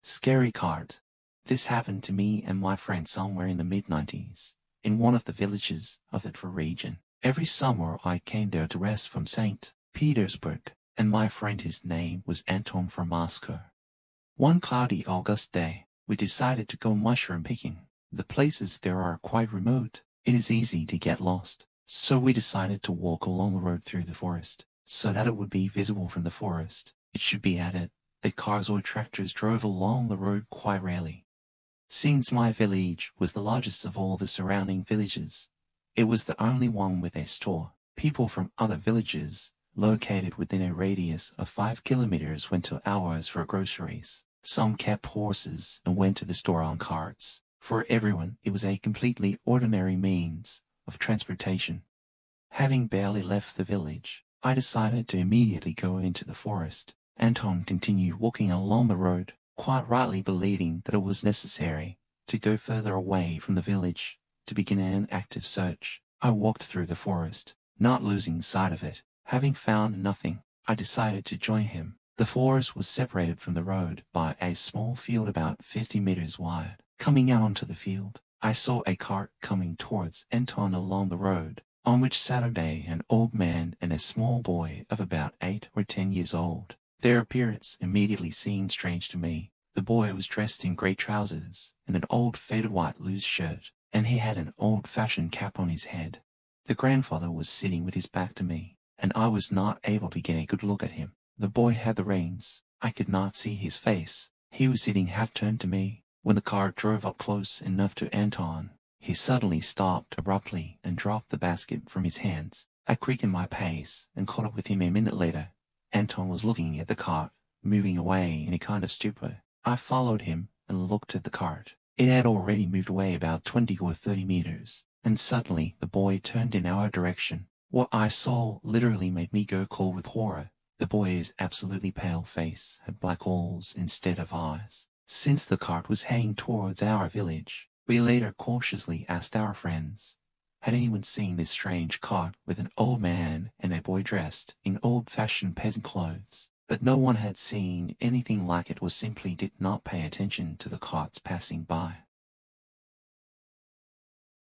Scary cart. This happened to me and my friend somewhere in the mid-90s, in one of the villages of the F.E.A.R region. Every summer I came there to rest from St. Petersburg, and my friend, his name was Anton, from Moscow. One cloudy August day, we decided to go mushroom picking. The places there are quite remote. It is easy to get lost. So we decided to walk along the road through the forest, so that it would be visible from the forest. It should be added that cars or tractors drove along the road quite rarely. Since my village was the largest of all the surrounding villages, it was the only one with a store. People from other villages, located within a radius of 5 kilometers, went to ours for groceries. Some kept horses and went to the store on carts. For everyone, it was a completely ordinary means of transportation. Having barely left the village, I decided to immediately go into the forest. Anton continued walking along the road, quite rightly believing that it was necessary to go further away from the village to begin an active search. I walked through the forest, not losing sight of it. Having found nothing, I decided to join him. The forest was separated from the road by a small field about 50 meters wide. Coming out onto the field, I saw a cart coming towards Anton along the road, on which sat an old man and a small boy of about 8 or 10 years old. Their appearance immediately seemed strange to me. The boy was dressed in grey trousers and an old faded white loose shirt, and he had an old-fashioned cap on his head. The grandfather was sitting with his back to me, and I was not able to get a good look at him. The boy had the reins. I could not see his face. He was sitting half-turned to me. When the car drove up close enough to Anton, he suddenly stopped abruptly and dropped the basket from his hands. I quickened my pace and caught up with him a minute later. Anton was looking at the cart, moving away in a kind of stupor. I followed him and looked at the cart. It had already moved away about 20 or 30 meters, and suddenly the boy turned in our direction. What I saw literally made me go cold with horror. The boy's absolutely pale face had black holes instead of eyes. Since the cart was heading towards our village, we later cautiously asked our friends, had anyone seen this strange cart with an old man and a boy dressed in old-fashioned peasant clothes? But no one had seen anything like it, or simply did not pay attention to the carts passing by.